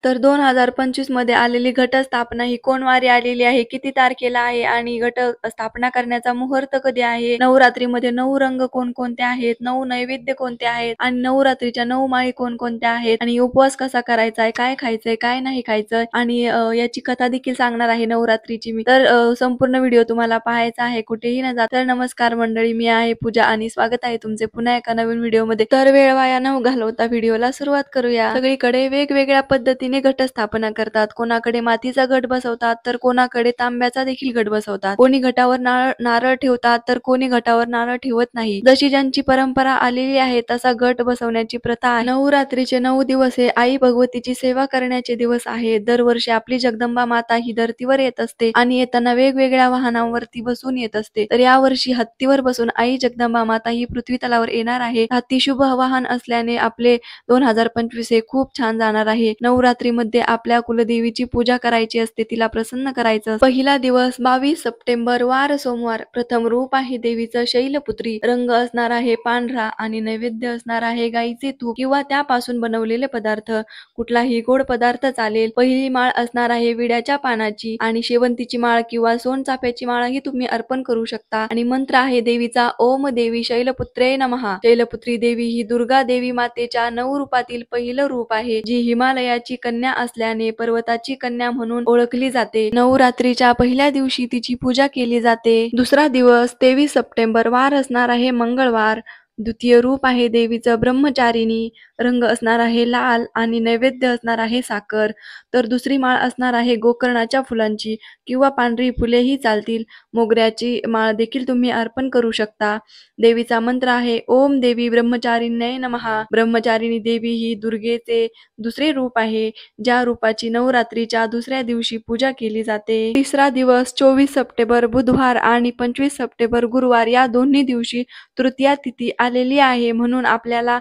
तर 2025 मध्ये आलेली घटस्थापना ही कोणवारी आलेली आहे, किती तारखेला आहे आणि स्थापना करण्याचा मुहूर्त कधी आहे, नवरात्रीमध्ये 9 रंग कोणकोणते आहेत, 9 नैवेद्य कोणते आहेत आणि नवरात्रीच्या 9 माळी कोणकोणत्या आहेत आणि उपवास कसा करायचा आहे, काय खायचंय, काय नाही खायचं आणि याची कथा देखील सांगणार आहे नवरात्रीची मी. तर संपूर्ण व्हिडिओ तुम्हाला पाहायचा आहे, कुठेही न जाता. तर नमस्कार मंडळी, मी आहे पूजा आणि स्वागत आहे तुमचे पुन्हा एका नवीन व्हिडिओमध्ये. तर वेळ वाया न घालवता व्हिडिओला सुरुवात करूया. सगळीकडे वेगवेगळ्या पद्धतीने घटस्थापना करतात. कोणाकडे मातीचा घट बसवतात, तर कोणाकडे तांब्याचा देखील घट बसवतात. कोणी घटावर नारळ ठेवतात, तर कोणी घटावर नारळ ठेवत नाही. जशी ज्यांची परंपरा आलेली आहे तसा घट बसवण्याची प्रथा आहे. नवरात्रीचे 9 दिवस हे आई भगवतीची सेवा करण्याचे दिवस आहेत. दरवर्षी आपली जगदंबा माता ही धर्तीवर येत असते आणि येताना वेगवेगळ्या वाहनांवरती बसून येत असते. तर यावर्षी हत्तीवर बसून आई जगदंबा माता ही पृथ्वी तलावर येणार आहे. हत्ती शुभ वाहन असल्याने आपले 2025 हे खूप छान जाणार आहे. नवरात्रीमध्ये आपल्या कुलदेवीची पूजा करायची असते, तिला प्रसन्न करायचं. पहिला दिवस 22 सप्टेंबर वार सोमवार. प्रथम रूप आहे देवीचं शैलपुत्री. रंग असणार आहे पांढरा आणि नैवेद्य असणार आहे गाईचे तूप किंवा त्यापासून बनवलेले पदार्थ. कुठलाही गोड पदार्थ चालेल. पहिली माळ असणार आहे विड्याच्या पानाची आणि शेवंतीची माळ किंवा सोनचाफ्याची माळही तुम्ही अर्पण करू शकता आणि मंत्र आहे देवीचा ओम देवी शैलपुत्रे नमः. शैलपुत्री देवी ही दुर्गा देवी मातेच्या 9 रूपातील पहिलं रूप आहे, जी हिमालयाची कन्या असल्याने पर्वताची कन्या म्हणून ओळखली जाते. नवरात्रीच्या पहिल्या दिवशी तिची पूजा केली जाते. दुसरा दिवस 23 सप्टेंबर वार असणार आहे मंगळवार. द्वितीय रूप आहे देवीचं ब्रह्मचारिणी. रंग असणार आहे लाल आणि नैवेद्य असणार आहे साखर. तर दुसरी माळ असणार आहे गोकर्णाच्या फुलांची किंवा पांढरी फुलेही चालतील. मोगऱ्याची माळ देखील तुम्ही अर्पण करू शकता. देवीचा मंत्र आहे ओम देवी ब्रह्मचारिण्ये नमः. ब्रह्मचारिणी देवी ही दुर्गेचे दुसरे रूप आहे, ज्या रूपाची नवरात्रीच्या दुसऱ्या दिवशी पूजा केली जाते. तिसरा दिवस 24 सप्टेंबर बुधवार आणि 25 सप्टेंबर गुरुवार या दोन्ही दिवशी तृतीया तिथी आलेली आहे, म्हणून आपल्याला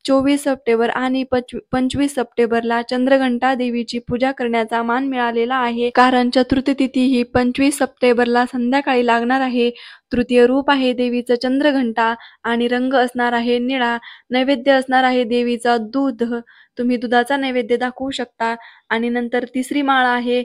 24 सप्टेंबर आणि 25 सप्टेंबरला चंद्रघंटा देवीची पूजा करण्याचा मान मिळालेला आहे, कारण चतुर्थी तिथी ही 25 सप्टेंबरला संध्याकाळी लागणार आहे. तृतीय रूप आहे देवीचं चंद्रघंटा आणि रंग असणार आहे निळा. नैवेद्य असणार आहे देवीचा दूध. तुम्ही दुधाचा नैवेद्य दाखवू शकता आणि नंतर तिसरी माळ आहे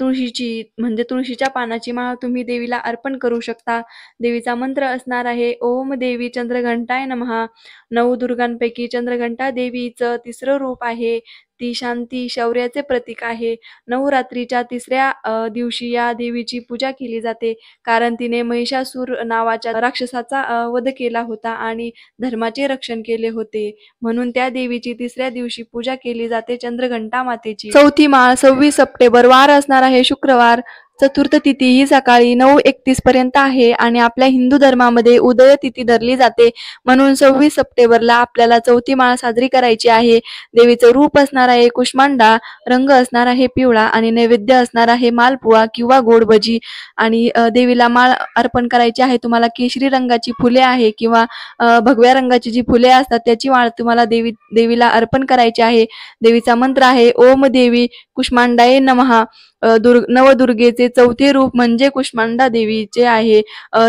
तुळशीची, म्हणजे तुळशीच्या पानाची माळ तुम्ही देवीला अर्पण करू शकता. देवीचा मंत्र असणार आहे ओम देवी चंद्रघंटाय नमः. 9 दुर्गांपैकी चंद्रघंटा देवीचं तिसरं रूप आहे. ती शांती शौर्याचे प्रतीक आहे. नवरात्रीच्या तिसऱ्या दिवशी या देवीची पूजा केली जाते, कारण तिने महिषासूर नावाच्या राक्षसाचा वध केला होता आणि धर्माचे रक्षण केले होते, म्हणून त्या देवीची तिसऱ्या दिवशी पूजा केली जाते चंद्रघंटा मातेची. चौथी माळ 26 सप्टेंबर वार असणार आहे शुक्रवार. चतुर्थ तिथी ही सकाळी 9:31 पर्यंत आहे आणि आपल्या हिंदू धर्मामध्ये उदय तिथी धरली जाते, म्हणून 26 सप्टेंबरला आपल्याला चौथी माळ साजरी करायची आहे. देवीचं रूप असणार आहे कुष्मांडा. रंग असणार आहे पिवळा आणि नैवेद्य असणार आहे मालपुआ किंवा गोड भजी आणि देवीला माळ अर्पण करायची आहे. तुम्हाला केशरी रंगाची फुले आहे किंवा भगव्या रंगाची जी फुले असतात त्याची माळ तुम्हाला देवीला अर्पण करायची आहे. देवीचा मंत्र आहे ओम देवी कुष्मांडाय नमः. नवदुर्गेचे चौथे रूप म्हणजे कुष्मांडा देवीचे आहे.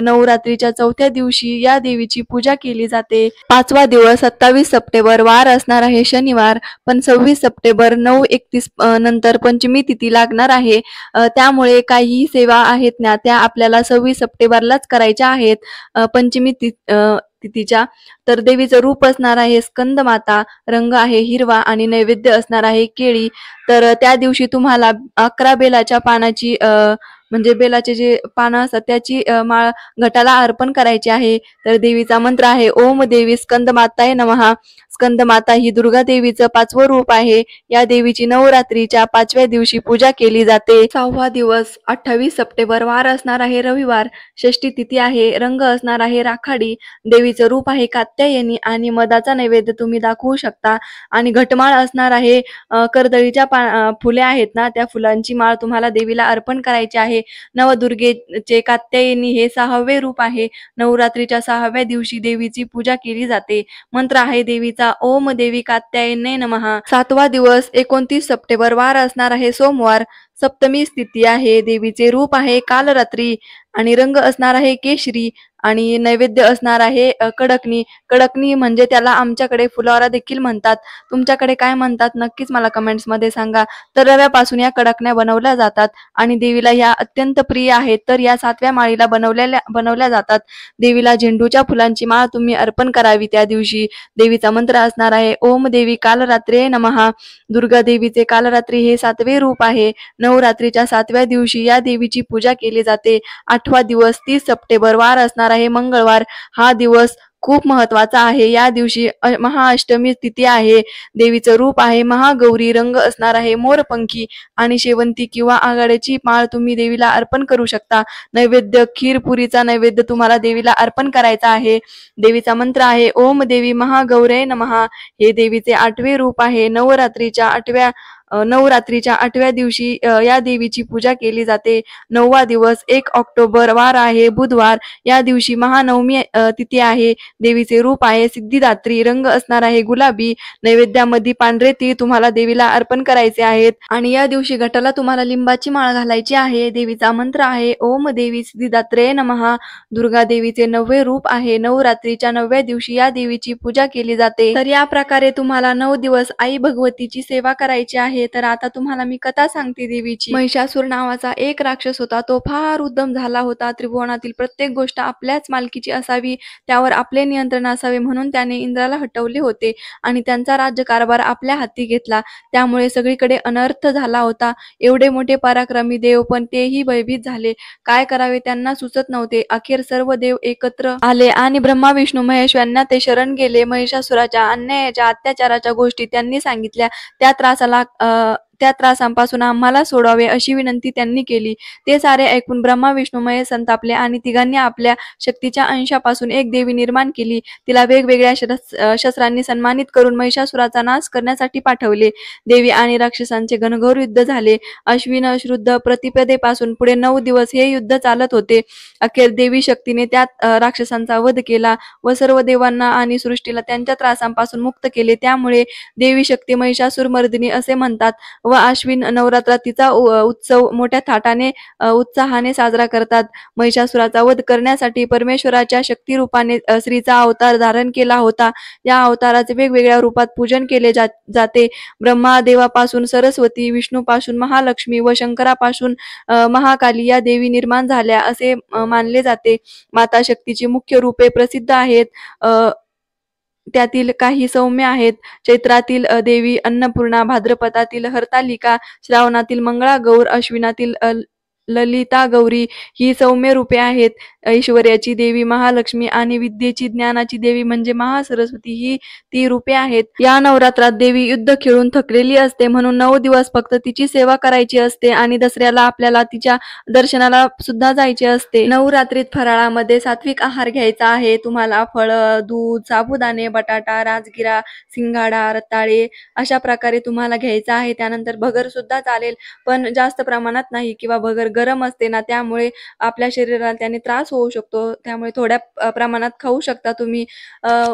नवरात्रीच्या चौथ्या दिवशी या देवीची पूजा केली जाते. पाचवा दिवस 27 सप्टेंबर वार असणार आहे शनिवार, पण 26 सप्टेंबर 9:31 नंतर पंचमी तिथी लागणार आहे, त्यामुळे काही सेवा आहेत ना त्या आपल्याला 26 सप्टेंबरलाच करायच्या आहेत. पंचमी तिथीच्या. तर देवीचं रूप असणार आहे स्कंदमाता. रंग आहे हिरवा आणि नैवेद्य असणार आहे केळी. तर त्या दिवशी तुम्हाला 11 बेलाच्या पानाची म्हणजे बेलाचे जे पानं असतात त्याची माळ घटाला अर्पण करायची आहे. तर देवीचा मंत्र आहे ओम देवी स्कंदमाताय नमः. स्कंदमाता ही दुर्गा देवीचं 5वं रूप आहे. या देवीची नवरात्रीच्या 5व्या दिवशी पूजा केली जाते. 6वा दिवस 28 सप्टेंबर वार असणार आहे रविवार. षष्ठी तिथी आहे. रंग असणार आहे राखाडी. देवीचं रूप आहे कात्यायनी आणि मधाचा नैवेद्य तुम्ही दाखवू शकता आणि घटमाळ असणार आहे कर्दळीच्या फुले आहेत ना त्या फुलांची माळ तुम्हाला देवीला अर्पण करायची आहे. नवदुर्गेचे कात्यायनी हे 6वे रूप आहे. नवरात्रीच्या 6व्या दिवशी देवीची पूजा केली जाते. मंत्र आहे देवीचा ओम देवी कात्यायने नमः. 7वा दिवस 29 सप्टेंबर वार असणार आहे सोमवार. सप्तमी स्थिती आहे. देवीचे रूप आहे कालरात्री आणि रंग असणार आहे केशरी आणि नैवेद्य असणार आहे कडकनी. कडकनी म्हणजे त्याला आमच्याकडे फुलवारा देखील म्हणतात. तुमच्याकडे काय म्हणतात नक्कीच मला कमेंट्समध्ये सांगा. तर रव्यापासून या कडकण्या बनवल्या जातात आणि देवीला ह्या अत्यंत प्रिय आहेत. तर या 7व्या माळीला बनवल्या जातात. देवीला झेंडूच्या फुलांची माळ तुम्ही अर्पण करावी त्या दिवशी. देवीचा मंत्र असणार आहे ओम देवी कालरात्रे नमः. दुर्गा देवीचे कालरात्री हे 7वे रूप आहे. नवरात्रीच्या 7व्या दिवशी या देवीची पूजा केली जाते. 8वा दिवस 30 सप्टेंबर वार असणार आहे मंगळवार. हा दिवस खूप महत्वाचा आहे. या दिवशी महाअष्टमी तिथी आहे. देवीचं रूप आहे महागौरी. रंग असणार आहे मोरपंखी आणि शेवंती किंवा आघाड्याची माळ तुम्ही देवीला अर्पण करू शकता. नैवेद्य खीर पुरीचा नैवेद्य तुम्हाला देवीला अर्पण करायचा आहे. देवीचा मंत्र आहे ओम देवी महागौरे नमः. हे देवीचे 8वे रूप आहे. नवरात्रीच्या 8व्या दिवशी या देवीची पूजा केली जाते. 9वा दिवस 1 ऑक्टोबर वार आहे बुधवार. या दिवशी महानवमी तिथी आहे. देवीचे रूप आहे सिद्धिदात्री. रंग असणार आहे गुलाबी. नैवेद्यामध्ये पांढरे तीळ तुम्हाला देवीला अर्पण करायचे आहेत आणि या दिवशी घटाला तुम्हाला लिंबाची माळ घालायची आहे. देवीचा मंत्र आहे ओम देवी सिद्धिदात्रे नमः. दुर्गा देवीचे 9वे रूप आहे. नवरात्रीच्या 9व्या दिवशी या देवीची पूजा केली जाते. तर या प्रकारे तुम्हाला 9 दिवस आई भगवतीची सेवा करायची आहे. तर आता तुम्हाला मी कथा सांगते देवीची. महिषासूर नावाचा एक राक्षस होता. तो फार उद्दम झाला होता. त्रिभुवनातील प्रत्येक गोष्ट आपल्याच मालकीची असावी, त्यावर आपले नियंत्रण असावे म्हणून त्याने इंद्राला हटवले होते आणि त्यांचा राज्यकारभार आपल्या हाती घेतला. त्यामुळे सगळीकडे अनर्थ झाला होता. एवढे मोठे पराक्रमी देव पण तेही भयभीत झाले. काय करावे त्यांना सुचत नव्हते. अखेर सर्व देव एकत्र आले आणि ब्रह्मा विष्णू महेश यांना ते शरण गेले. महिषासुराच्या अन्यायाच्या अत्याचाराच्या गोष्टी त्यांनी सांगितल्या. त्या त्रासांपासून आम्हाला सोडावे अशी विनंती त्यांनी केली. ते सारे ऐकून ब्रह्मा विष्णू महेश संतापले आणि तिघांनी आपल्या शक्तीच्या अंशापासून एक देवी निर्माण केली. तिला वेगवेगळ्या शस्त्रांनी सन्मानित करून महिषासुराचा नाश करण्यासाठी पाठवले. देवी आणि राक्षसांचे घनघोर युद्ध झाले. अश्विन शुद्ध प्रतिपदेपासून पुढे 9 दिवस हे युद्ध चालत होते. अखेर देवी शक्तीने त्या राक्षसांचा वध केला व सर्व देवांना आणि सृष्टीला त्यांच्या त्रासांपासून मुक्त केले. त्यामुळे देवी शक्ती महिषासूर मर्दिनी असे म्हणतात व आश्विन नवरात्रात तिचा उत्सव मोठ्या थाटाने उत्साहाने साजरा करतात. महिषासुराचा वध करण्यासाठी परमेश्वराच्या शक्ती रूपाने स्त्रीचा अवतार धारण केला होता. या अवताराचे वेगवेगळ्या रूपात पूजन केले जाते. ब्रह्मा देवापासून सरस्वती, विष्णूपासून महालक्ष्मी व शंकरापासून महाकाली या देवी निर्माण झाल्या असे मानले जाते. माता शक्तीची मुख्य रूपे प्रसिद्ध आहेत. त्यातील काही सौम्य आहेत. चैत्रातील देवी अन्नपूर्णा, भाद्रपदातील हरतालिका, श्रावणातील मंगळागौर, अश्विनातील ललिता गौरी ही सौम्य रूपे आहेत. ऐश्वर्याची देवी महालक्ष्मी आणि विद्येची ज्ञानाची देवी म्हणजे महासरस्वती ही ती रूपे आहेत. या नवरात्रात देवी युद्ध खेळून थकलेली असते म्हणून 9 दिवस फक्त तिची सेवा करायची असते आणि दसऱ्याला आपल्याला तिच्या दर्शनाला सुद्धा जायचे असते. नवरात्रीत फराळामध्ये सात्विक आहार घ्यायचा आहे. तुम्हाला फळ, दूध, साबुदाणे, बटाटा, राजगिरा, सिंगाडा, रताळे अशा प्रकारे तुम्हाला घ्यायचा आहे. त्यानंतर भगर सुद्धा चालेल पण जास्त प्रमाणात नाही किंवा भगर गरम असते ना त्यामुळे आपल्या शरीराला त्याने त्रास होऊ शकतो. त्यामुळे थोड्या प्रमाणात खाऊ शकता तुम्ही.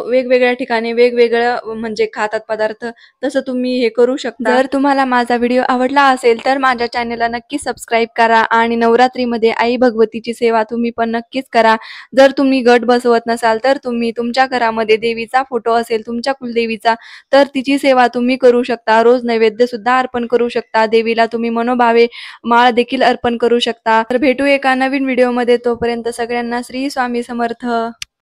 वेगवेगळ्या ठिकाणी वेगवेगळं म्हणजे खातात पदार्थ तसं तुम्ही हे करू शकता. जर तुम्हाला माझा व्हिडिओ आवडला असेल तर माझ्या चॅनेलला नक्की सबस्क्राईब करा आणि नवरात्रीमध्ये आई भगवतीची सेवा तुम्ही पण नक्कीच करा. जर तुम्ही गट बसवत नसाल तर तुम्ही तुमच्या घरामध्ये देवीचा फोटो असेल तुमच्या कुलदेवीचा तर तिची सेवा तुम्ही करू शकता. रोज नैवेद्य सुद्धा अर्पण करू शकता. देवीला तुम्ही मनोभावे माळ देखील अर्पण करू शकता. तर भेटू एका नवीन व्हिडिओमध्ये. तोपर्यंत सगळ्यांना श्री स्वामी समर्थ.